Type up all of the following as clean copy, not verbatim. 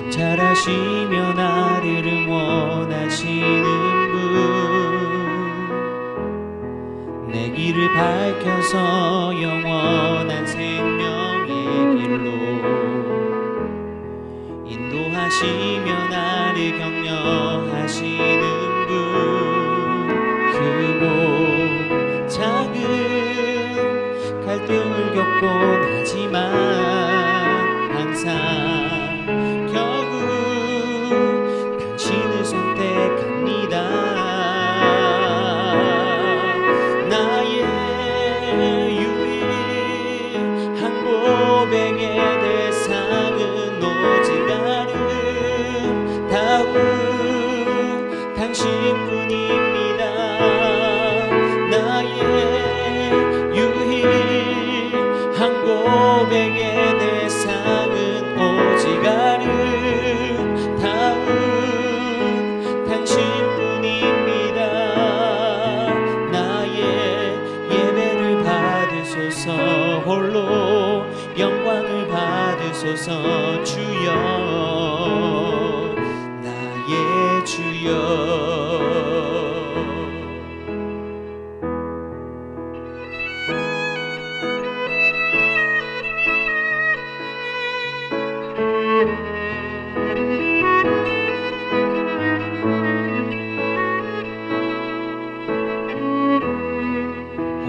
감찰하시며 나를 응원하시는 분, 내 길을 밝혀서 영원한 생명의 길로 인도하시며 나를 격려하시는 분, 크고 작은 갈등을 겪곤 하지만 항상 결국 당신을 선택합니다. 나의 유일한 고백의 대상은 오직 아름다운 당신뿐입니다. 나의 유일한 고백의 대상은 오직 아름다운 당신뿐입니다. 나의 예배를 받으소서, 홀로 영광을 받으소서. 주여, 나의 주여.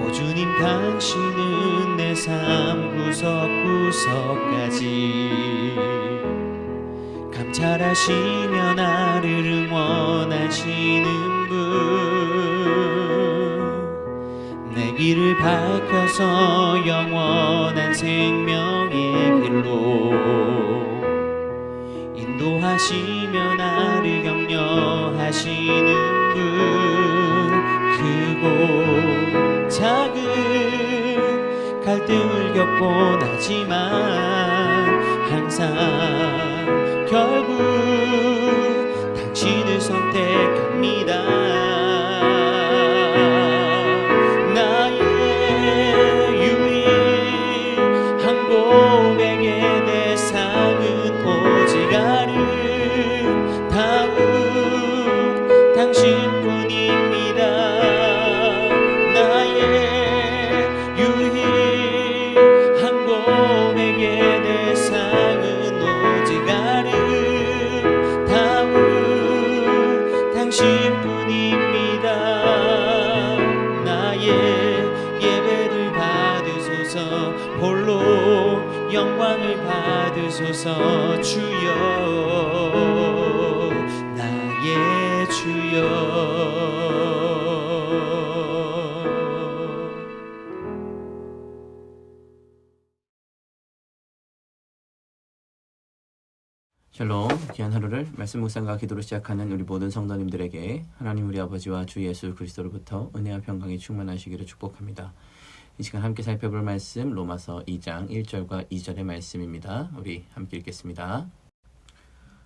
오 주님, 당신은 내 삶 구석구석까지 감찰하시며 나를 응원하시는 분, 내 길을 밝혀서 영원한 생명의 길로 인도하시며 나를 격려하시는 분, 크고 작은 갈등을 겪곤 하지만 항상 결국 당신을 선택합니다. 나의 유일한 고백의 대상은 오직 아름다운 당신뿐입니다. 나의 유일한 고백의 대상은 오직 아름다운 당신뿐입니다. 나의 예배를 받으소서, 홀로 영광을 받으소서. 주여, 나의 주여. 샬롬, 귀한 하루를 말씀 묵상과 기도로 시작하는 우리 모든 성도님들에게 하나님 우리 아버지와 주 예수 그리스도로부터 은혜와 평강이 충만하시기를 축복합니다. 이 시간 함께 살펴볼 말씀 로마서 2장 1절과 2절의 말씀입니다. 우리 함께 읽겠습니다.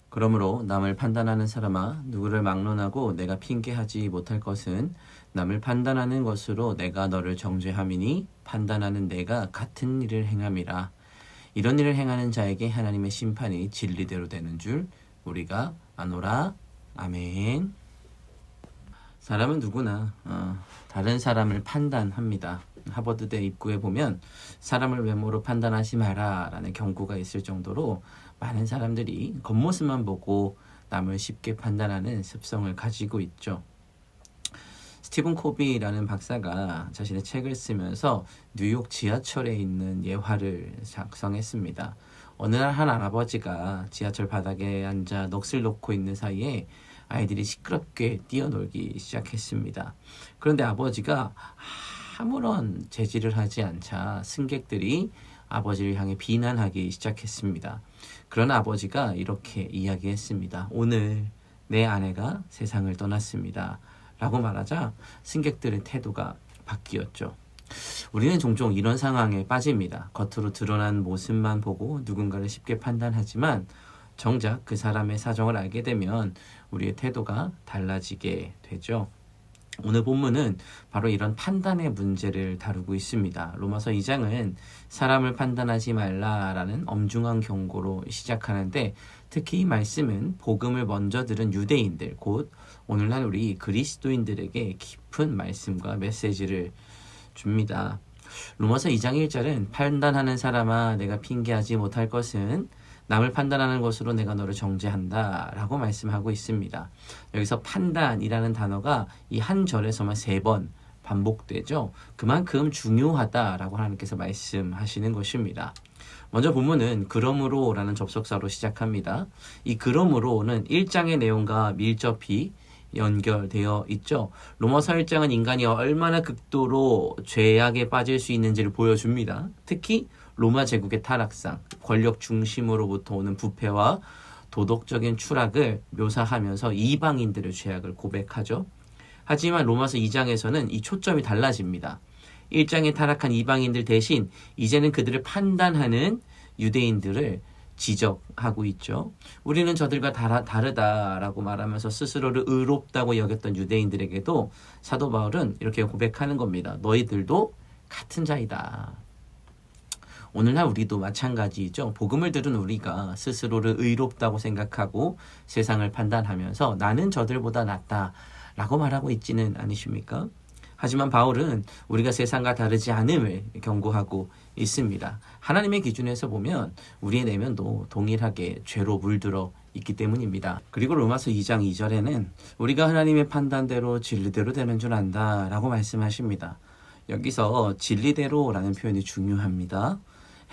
그러므로 남을 판단하는 사람아, 누구를 막론하고 내가 핑계하지 못할 것은 남을 판단하는 것으로 내가 너를 정죄함이니 판단하는 내가 같은 일을 행함이라. 이런 일을 행하는 자에게 하나님의 심판이 진리대로 되는 줄 우리가 아노라. 아멘. 사람은 누구나 다른 사람을 판단합니다. 하버드대 입구에 보면 사람을 외모로 판단하지 마라 라는 경고가 있을 정도로 많은 사람들이 겉모습만 보고 남을 쉽게 판단하는 습성을 가지고 있죠. 스티븐 코비라는 박사가 자신의 책을 쓰면서 뉴욕 지하철에 있는 예화를 작성했습니다. 어느 날 한 할아버지가 지하철 바닥에 앉아 넋을 놓고 있는 사이에 아이들이 시끄럽게 뛰어놀기 시작했습니다. 그런데 아버지가 아무런 제지를 하지 않자 승객들이 아버지를 향해 비난하기 시작했습니다. 그러나 아버지가 이렇게 이야기했습니다. 오늘 내 아내가 세상을 떠났습니다. 라고 말하자 승객들의 태도가 바뀌었죠. 우리는 종종 이런 상황에 빠집니다. 겉으로 드러난 모습만 보고 누군가를 쉽게 판단하지만 정작 그 사람의 사정을 알게 되면 우리의 태도가 달라지게 되죠. 오늘 본문은 바로 이런 판단의 문제를 다루고 있습니다. 로마서 2장은 사람을 판단하지 말라라는 엄중한 경고로 시작하는데, 특히 이 말씀은 복음을 먼저 들은 유대인들, 곧 오늘날 우리 그리스도인들에게 깊은 말씀과 메시지를 줍니다. 로마서 2장 1절은 판단하는 사람아 내가 핑계하지 못할 것은 남을 판단하는 것으로 내가 너를 정죄한다 라고 말씀하고 있습니다. 여기서 판단이라는 단어가 이 한 절에서만 3번 반복되죠. 그만큼 중요하다라고 하나님께서 말씀하시는 것입니다. 먼저 본문은 그러므로 라는 접속사로 시작합니다. 이 그러므로는 1장의 내용과 밀접히 연결되어 있죠. 로마서 1장은 인간이 얼마나 극도로 죄악에 빠질 수 있는지를 보여줍니다. 특히 로마 제국의 타락상, 권력 중심으로부터 오는 부패와 도덕적인 추락을 묘사하면서 이방인들의 죄악을 고백하죠. 하지만 로마서 2장에서는 이 초점이 달라집니다. 1장에 타락한 이방인들 대신 이제는 그들을 판단하는 유대인들을 지적하고 있죠. 우리는 저들과 다르다라고 말하면서 스스로를 의롭다고 여겼던 유대인들에게도 사도 바울은 이렇게 고백하는 겁니다. 너희들도 같은 자이다. 오늘날 우리도 마찬가지죠. 복음을 들은 우리가 스스로를 의롭다고 생각하고 세상을 판단하면서 나는 저들보다 낫다라고 말하고 있지는 않으십니까? 하지만 바울은 우리가 세상과 다르지 않음을 경고하고 있습니다. 하나님의 기준에서 보면 우리의 내면도 동일하게 죄로 물들어 있기 때문입니다. 그리고 로마서 2장 2절에는 우리가 하나님의 판단대로 진리대로 되는 줄 안다 라고 말씀하십니다. 여기서 진리대로라는 표현이 중요합니다.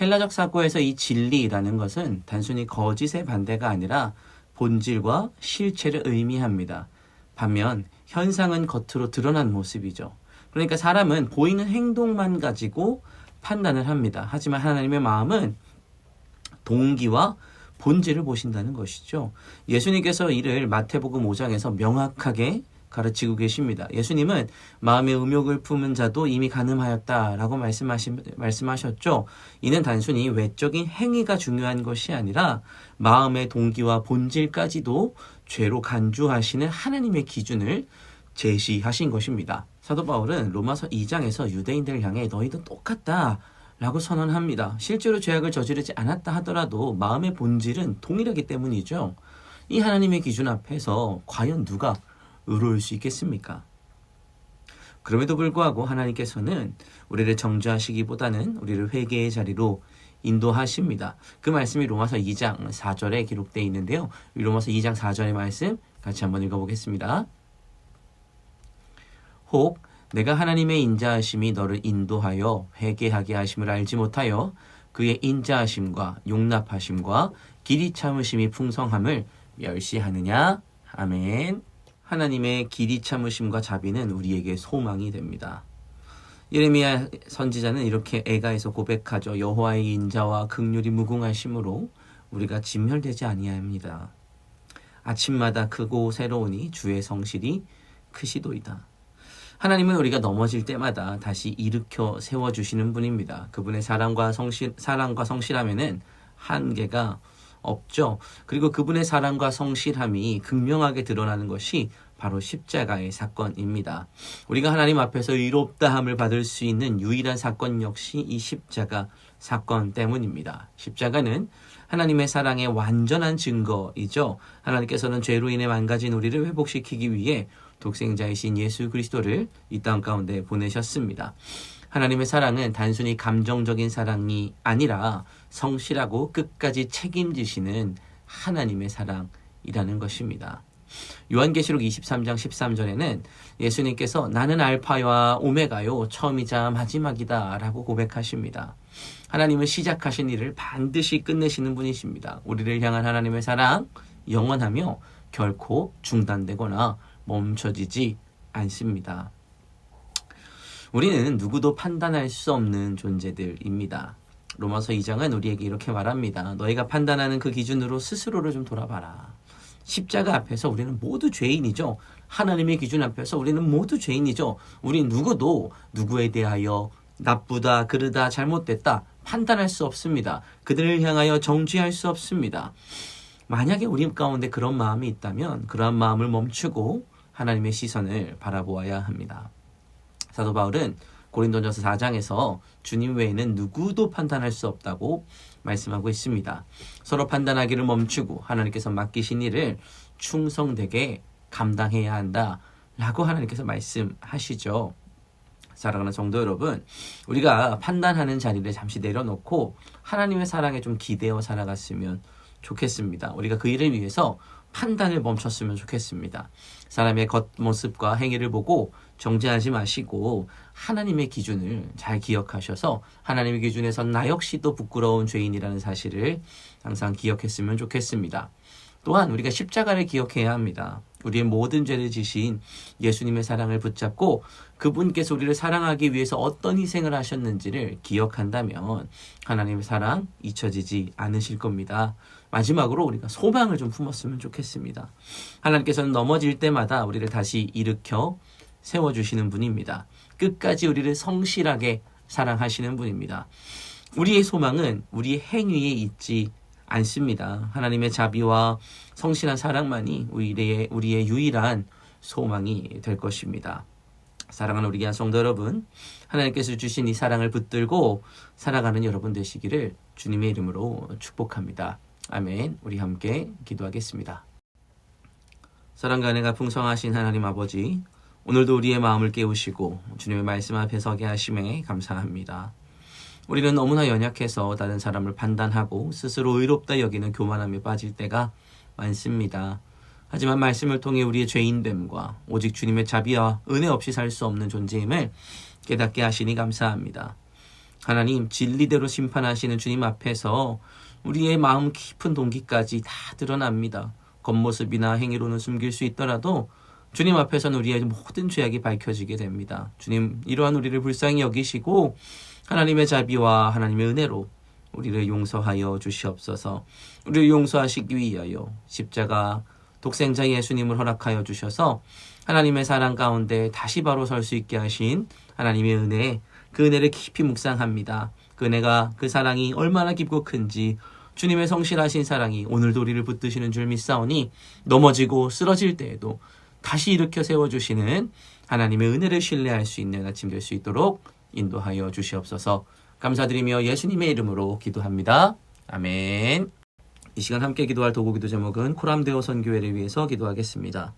헬라적 사고에서 이 진리라는 것은 단순히 거짓의 반대가 아니라 본질과 실체를 의미합니다. 반면 현상은 겉으로 드러난 모습이죠. 그러니까 사람은 보이는 행동만 가지고 판단을 합니다. 하지만 하나님의 마음은 동기와 본질을 보신다는 것이죠. 예수님께서 이를 마태복음 5장에서 명확하게 가르치고 계십니다. 예수님은 마음의 음욕을 품은 자도 이미 간음하였다라고 말씀하셨죠. 이는 단순히 외적인 행위가 중요한 것이 아니라 마음의 동기와 본질까지도 죄로 간주하시는 하나님의 기준을 제시하신 것입니다. 사도 바울은 로마서 2장에서 유대인들을 향해 너희도 똑같다 라고 선언합니다. 실제로 죄악을 저지르지 않았다 하더라도 마음의 본질은 동일하기 때문이죠. 이 하나님의 기준 앞에서 과연 누가 의로울 수 있겠습니까? 그럼에도 불구하고 하나님께서는 우리를 정죄하시기보다는 우리를 회개의 자리로 인도하십니다. 그 말씀이 로마서 2장 4절에 기록되어 있는데요. 로마서 2장 4절의 말씀 같이 한번 읽어보겠습니다. 혹 내가 하나님의 인자하심이 너를 인도하여 회개하게 하심을 알지 못하여 그의 인자하심과 용납하심과 길이 참으심이 풍성함을 멸시하느냐? 아멘. 하나님의 길이 참으심과 자비는 우리에게 소망이 됩니다. 예레미야 선지자는 이렇게 애가에서 고백하죠. 여호와의 인자와 긍휼이 무궁하심으로 우리가 진멸되지 아니합니다. 아침마다 크고 새로우니 주의 성실이 크시도이다. 하나님은 우리가 넘어질 때마다 다시 일으켜 세워주시는 분입니다. 그분의 사랑과 성실함에는 한계가 없죠. 그리고 그분의 사랑과 성실함이 극명하게 드러나는 것이 바로 십자가의 사건입니다. 우리가 하나님 앞에서 의롭다함을 받을 수 있는 유일한 사건 역시 이 십자가 사건 때문입니다. 십자가는 하나님의 사랑의 완전한 증거이죠. 하나님께서는 죄로 인해 망가진 우리를 회복시키기 위해 독생자이신 예수 그리스도를 이 땅 가운데 보내셨습니다. 하나님의 사랑은 단순히 감정적인 사랑이 아니라 성실하고 끝까지 책임지시는 하나님의 사랑이라는 것입니다. 요한계시록 23장 13절에는 예수님께서 나는 알파와 오메가요 처음이자 마지막이다 라고 고백하십니다. 하나님은 시작하신 일을 반드시 끝내시는 분이십니다. 우리를 향한 하나님의 사랑 영원하며 결코 중단되거나 멈춰지지 않습니다. 우리는 누구도 판단할 수 없는 존재들입니다. 로마서 2장은 우리에게 이렇게 말합니다. 너희가 판단하는 그 기준으로 스스로를 좀 돌아봐라. 십자가 앞에서 우리는 모두 죄인이죠. 하나님의 기준 앞에서 우리는 모두 죄인이죠. 우리 누구도 누구에 대하여 나쁘다, 그르다, 잘못됐다 판단할 수 없습니다. 그들을 향하여 정죄할 수 없습니다. 만약에 우리 가운데 그런 마음이 있다면 그러한 마음을 멈추고 하나님의 시선을 바라보아야 합니다. 사도 바울은 고린도전서 4장에서 주님 외에는 누구도 판단할 수 없다고 말씀하고 있습니다. 서로 판단하기를 멈추고 하나님께서 맡기신 일을 충성되게 감당해야 한다라고 하나님께서 말씀하시죠. 사랑하는 성도 여러분, 우리가 판단하는 자리를 잠시 내려놓고 하나님의 사랑에 좀 기대어 살아갔으면 좋겠습니다. 우리가 그 일을 위해서 판단을 멈췄으면 좋겠습니다. 사람의 겉모습과 행위를 보고 정죄하지 마시고 하나님의 기준을 잘 기억하셔서 하나님의 기준에선 나 역시도 부끄러운 죄인이라는 사실을 항상 기억했으면 좋겠습니다. 또한 우리가 십자가를 기억해야 합니다. 우리의 모든 죄를 지신 예수님의 사랑을 붙잡고 그분께서 우리를 사랑하기 위해서 어떤 희생을 하셨는지를 기억한다면 하나님의 사랑 잊혀지지 않으실 겁니다. 마지막으로 우리가 소망을 좀 품었으면 좋겠습니다. 하나님께서는 넘어질 때마다 우리를 다시 일으켜 세워주시는 분입니다. 끝까지 우리를 성실하게 사랑하시는 분입니다. 우리의 소망은 우리의 행위에 있지 않습니다. 하나님의 자비와 성실한 사랑만이 우리의 유일한 소망이 될 것입니다. 사랑하는 우리 귀한 성도 여러분, 하나님께서 주신 이 사랑을 붙들고 살아가는 여러분 되시기를 주님의 이름으로 축복합니다. 아멘. 우리 함께 기도하겠습니다. 사랑과 은혜가 풍성하신 하나님 아버지, 오늘도 우리의 마음을 깨우시고 주님의 말씀 앞에 서게 하심에 감사합니다. 우리는 너무나 연약해서 다른 사람을 판단하고 스스로 의롭다 여기는 교만함에 빠질 때가 많습니다. 하지만 말씀을 통해 우리의 죄인됨과 오직 주님의 자비와 은혜 없이 살 수 없는 존재임을 깨닫게 하시니 감사합니다. 하나님, 진리대로 심판하시는 주님 앞에서 우리의 마음 깊은 동기까지 다 드러납니다. 겉모습이나 행위로는 숨길 수 있더라도 주님 앞에서는 우리의 모든 죄악이 밝혀지게 됩니다. 주님, 이러한 우리를 불쌍히 여기시고 하나님의 자비와 하나님의 은혜로 우리를 용서하여 주시옵소서. 우리를 용서하시기 위하여 십자가 독생자 예수님을 허락하여 주셔서 하나님의 사랑 가운데 다시 바로 설 수 있게 하신 하나님의 은혜, 그 은혜를 깊이 묵상합니다. 그 은혜가, 그 사랑이 얼마나 깊고 큰지 주님의 성실하신 사랑이 오늘도 우리를 붙드시는 줄 믿사오니 넘어지고 쓰러질 때에도 다시 일으켜 세워주시는 하나님의 은혜를 신뢰할 수 있는 아침 될 수 있도록 인도하여 주시옵소서. 감사드리며 예수님의 이름으로 기도합니다. 아멘. 이 시간 함께 기도할 도구기도 제목은 코람데오 선교회를 위해서 기도하겠습니다.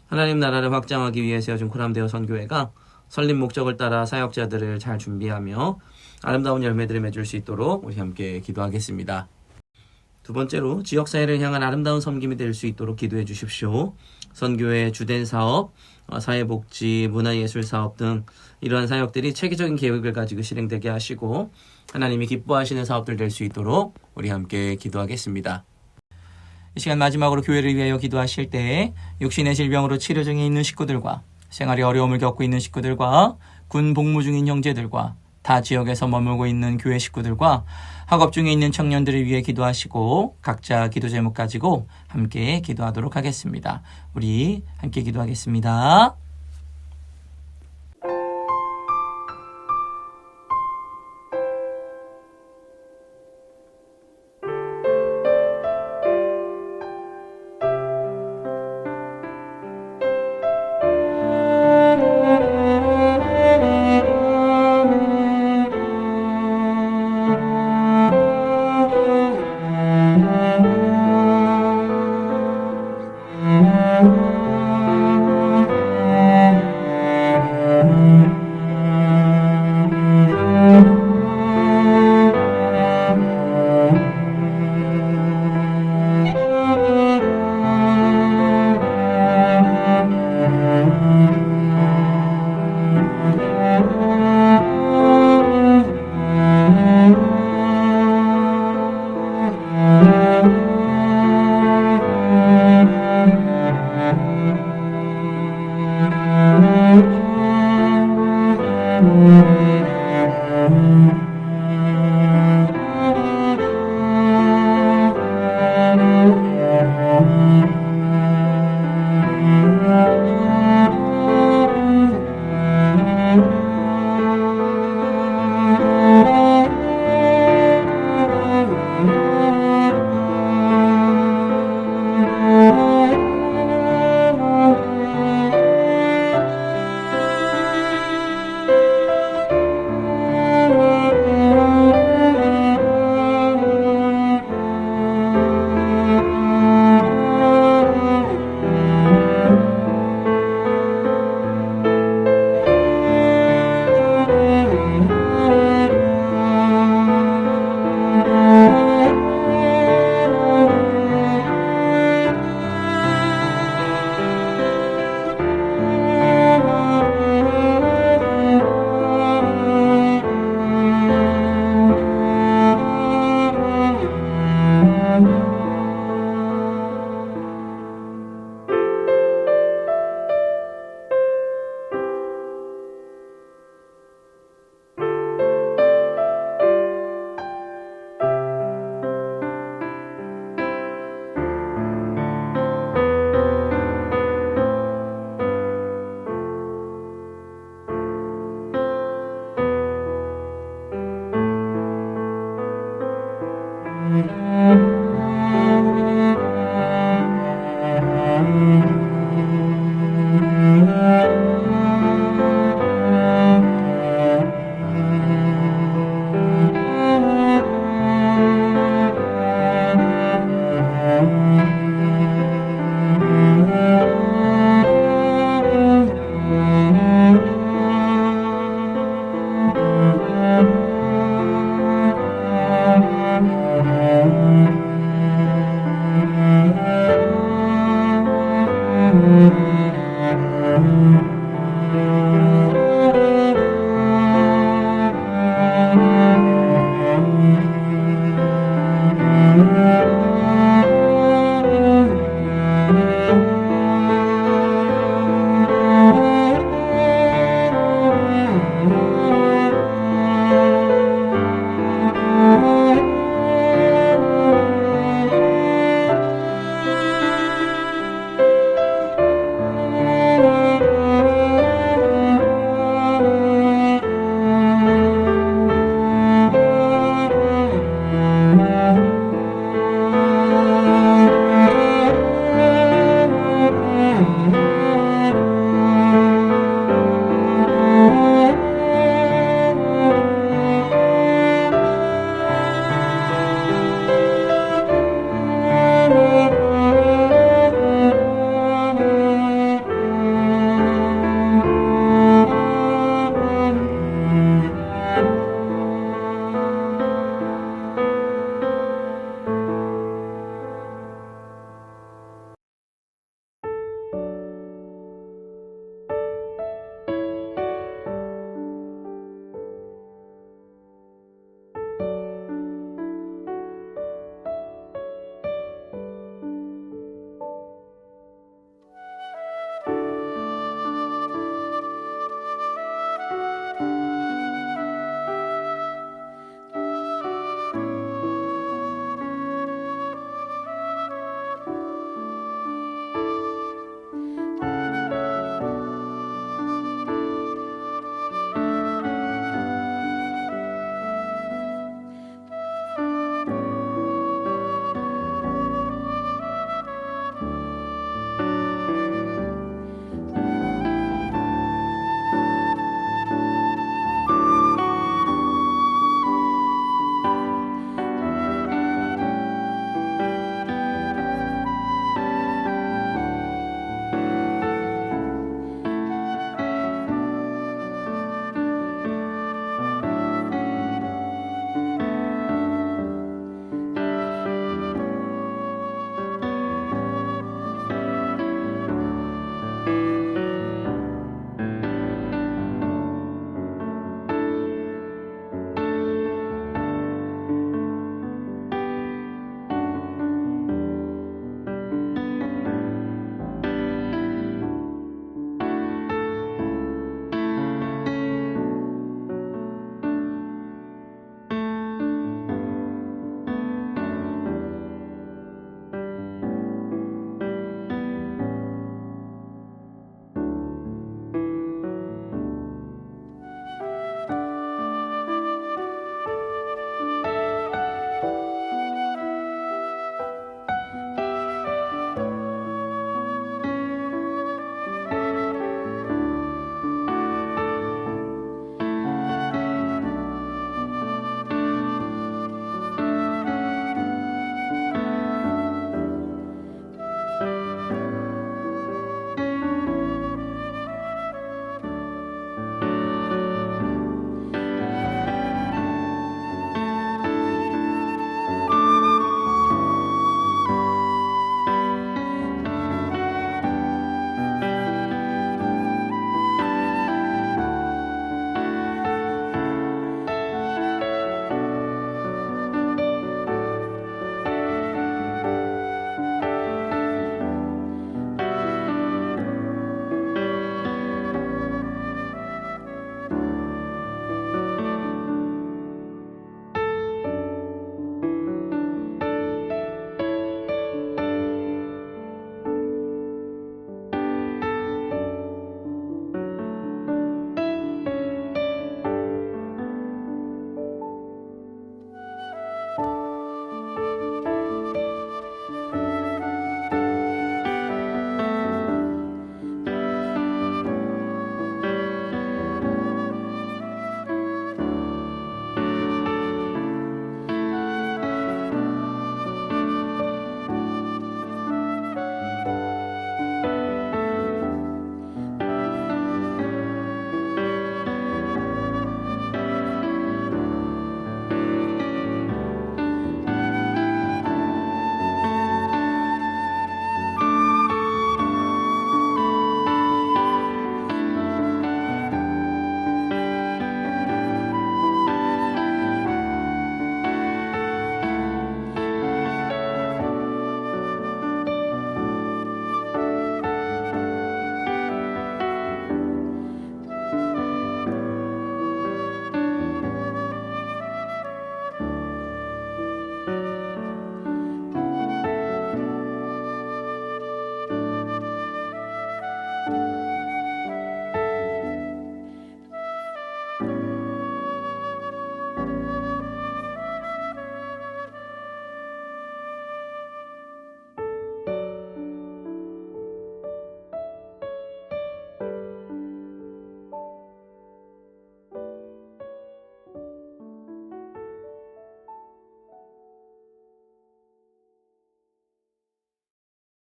하나님 나라를 확장하기 위해 세워진 코람데오 선교회가 설립 목적을 따라 사역자들을 잘 준비하며 아름다운 열매들을 맺을 수 있도록 우리 함께 기도하겠습니다. 두 번째로 지역사회를 향한 아름다운 섬김이 될 수 있도록 기도해 주십시오. 선교회 주된 사업, 사회복지, 문화예술사업 등 이러한 사역들이 체계적인 계획을 가지고 실행되게 하시고 하나님이 기뻐하시는 사업들 될 수 있도록 우리 함께 기도하겠습니다. 이 시간 마지막으로 교회를 위하여 기도하실 때 육신의 질병으로 치료 중에 있는 식구들과 생활에 어려움을 겪고 있는 식구들과 군 복무 중인 형제들과 타 지역에서 머물고 있는 교회 식구들과 학업 중에 있는 청년들을 위해 기도하시고 각자 기도 제목 가지고 함께 기도하도록 하겠습니다. 우리 함께 기도하겠습니다.